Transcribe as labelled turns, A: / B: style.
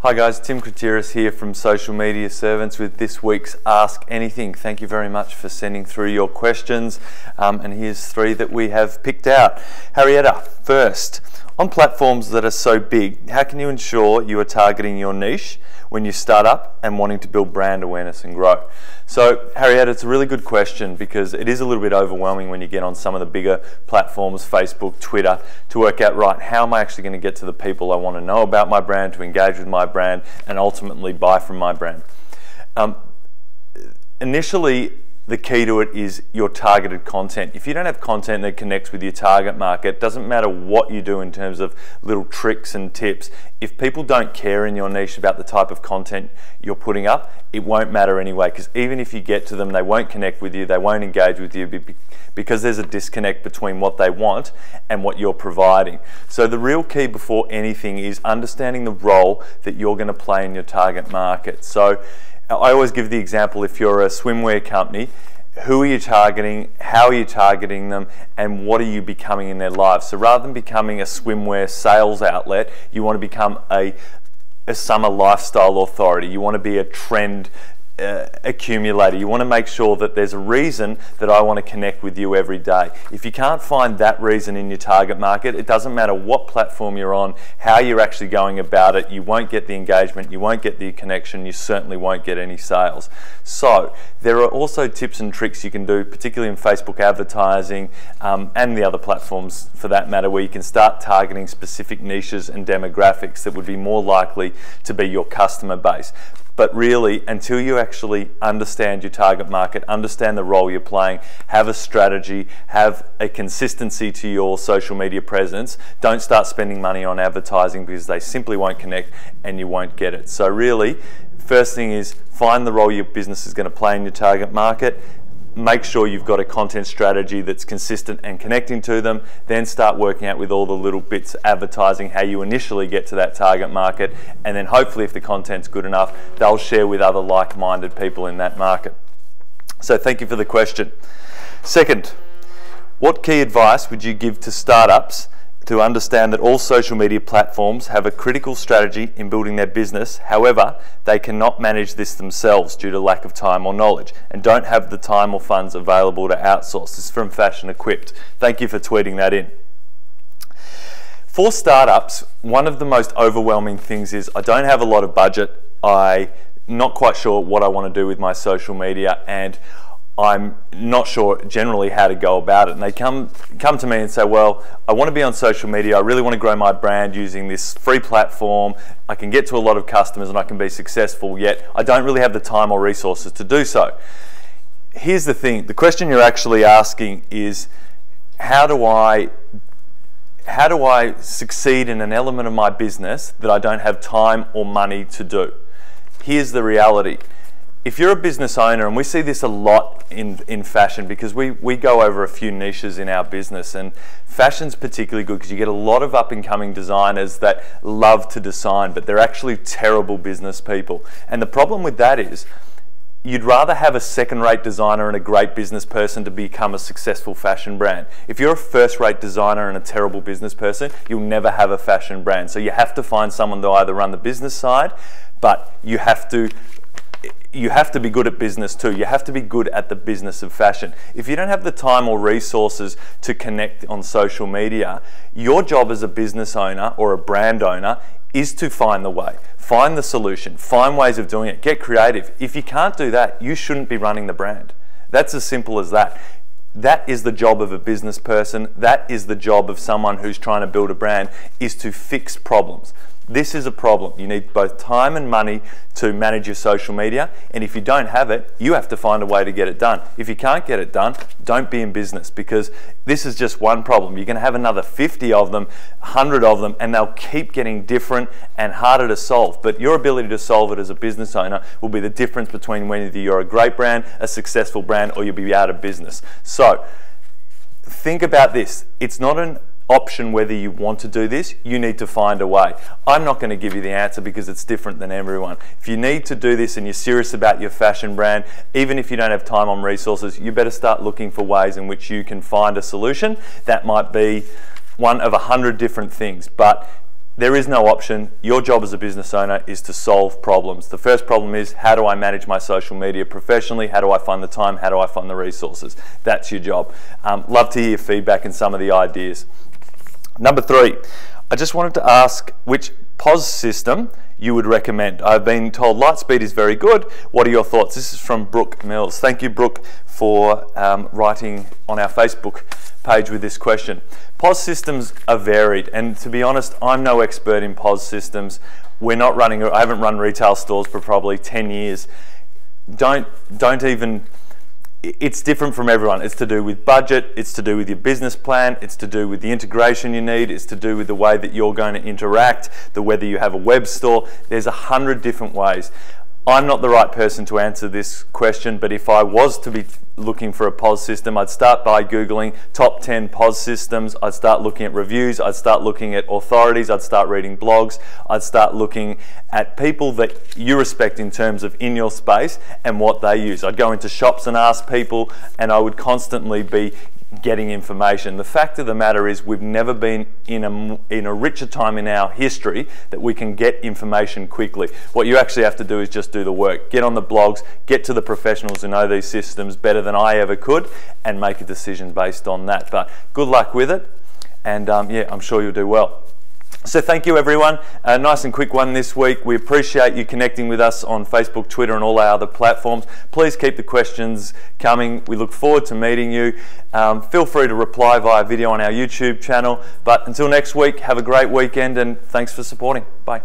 A: Hi guys, Tim Kratiris here from Social Media Servants with this week's Ask Anything. Thank you very much for sending through your questions, and here's three that we have picked out. Harrietta, first, on platforms that are so big, how can you ensure you are targeting your niche when you start up and wanting to build brand awareness and grow? So Harrietta, it's a really good question because it is a little bit overwhelming when you get on some of the bigger platforms, Facebook, Twitter, to work out, right, how am I actually going to get to the people I want to know about my brand, to engage with my brand, and ultimately buy from my brand. Initially, the key to it is your targeted content. If you don't have content that connects with your target market, it doesn't matter what you do in terms of little tricks and tips. If people don't care in your niche about the type of content you're putting up, it won't matter anyway, because even if you get to them, they won't connect with you, they won't engage with you because there's a disconnect between what they want and what you're providing. So the real key before anything is understanding the role that you're going to play in your target market. So I always give the example, if you're a swimwear company, who are you targeting, how are you targeting them, and what are you becoming in their lives? So rather than becoming a swimwear sales outlet, you want to become a summer lifestyle authority. You want to be a trend accumulator. You want to make sure that there's a reason that I want to connect with you every day. If you can't find that reason in your target market, it doesn't matter what platform you're on, how you're actually going about it, you won't get the engagement, you won't get the connection, you certainly won't get any sales. So there are also tips and tricks you can do, particularly in Facebook advertising and the other platforms for that matter, where you can start targeting specific niches and demographics that would be more likely to be your customer base. But really, until you actually understand your target market, understand the role you're playing, have a strategy, have a consistency to your social media presence, don't start spending money on advertising because they simply won't connect and you won't get it. So really, first thing is find the role your business is going to play in your target market. Make sure you've got a content strategy that's consistent and connecting to them, then start working out with all the little bits, advertising, how you initially get to that target market, and then hopefully if the content's good enough, they'll share with other like-minded people in that market. So thank you for the question. Second, what key advice would you give to startups to understand that all social media platforms have a critical strategy in building their business? However, they cannot manage this themselves due to lack of time or knowledge and don't have the time or funds available to outsource. This is from Fashion Equipped. Thank you for tweeting that in. For startups, one of the most overwhelming things is I don't have a lot of budget, I'm not quite sure what I want to do with my social media, and I'm not sure generally how to go about it. And they come to me and say, well, I want to be on social media, I really want to grow my brand using this free platform, I can get to a lot of customers and I can be successful, yet I don't really have the time or resources to do so. Here's the thing, the question you're actually asking is, how do I succeed in an element of my business that I don't have time or money to do? Here's the reality. If you're a business owner, and we see this a lot in fashion because we go over a few niches in our business, and fashion's particularly good because you get a lot of up-and-coming designers that love to design, but they're actually terrible business people. And the problem with that is you'd rather have a second-rate designer and a great business person to become a successful fashion brand. If you're a first-rate designer and a terrible business person, you'll never have a fashion brand. So you have to find someone to either run the business side, but you have to be good at business too. You have to be good at the business of fashion. If you don't have the time or resources to connect on social media, your job as a business owner or a brand owner is to find the way, find the solution, find ways of doing it, get creative. If you can't do that, you shouldn't be running the brand. That's as simple as that. That is the job of a business person. That is the job of someone who's trying to build a brand, is to fix problems. This is a problem. You need both time and money to manage your social media, and if you don't have it, you have to find a way to get it done. If you can't get it done, don't be in business, because this is just one problem. You're going to have another 50 of them, 100 of them, and they'll keep getting different and harder to solve. But your ability to solve it as a business owner will be the difference between whether you're a great brand, a successful brand, or you'll be out of business. So think about this. It's not an option whether you want to do this, you need to find a way. I'm not going to give you the answer because it's different than everyone. If you need to do this and you're serious about your fashion brand, even if you don't have time or resources, you better start looking for ways in which you can find a solution. That might be one of 100 different things, but There is no option. Your job as a business owner is to solve problems. The first problem is, how do I manage my social media professionally? How do I find the time? How do I find the resources? That's your job. Love to hear your feedback and some of the ideas. Number 3, I just wanted to ask which POS system you would recommend. I've been told Lightspeed is very good. What are your thoughts? This is from Brooke Mills. Thank you, Brooke, for writing on our Facebook page with this question. POS systems are varied, and to be honest, I'm no expert in POS systems. I haven't run retail stores for probably 10 years. It's different from everyone. It's to do with budget, it's to do with your business plan, it's to do with the integration you need, it's to do with the way that you're going to interact, whether you have a web store. There's 100 different ways. I'm not the right person to answer this question, but if I was to be looking for a POS system, I'd start by Googling top 10 POS systems. I'd start looking at reviews. I'd start looking at authorities. I'd start reading blogs. I'd start looking at people that you respect in terms of in your space and what they use. I'd go into shops and ask people, and I would constantly be getting information. The fact of the matter is, we've never been in a richer time in our history that we can get information quickly. What you actually have to do is just do the work. Get on the blogs, get to the professionals who know these systems better than I ever could, and make a decision based on that. But good luck with it, and yeah, I'm sure you'll do well. So thank you, everyone. A nice and quick one this week. We appreciate you connecting with us on Facebook, Twitter, and all our other platforms. Please keep the questions coming. We look forward to meeting you. Feel free to reply via video on our YouTube channel. But until next week, have a great weekend, and thanks for supporting. Bye.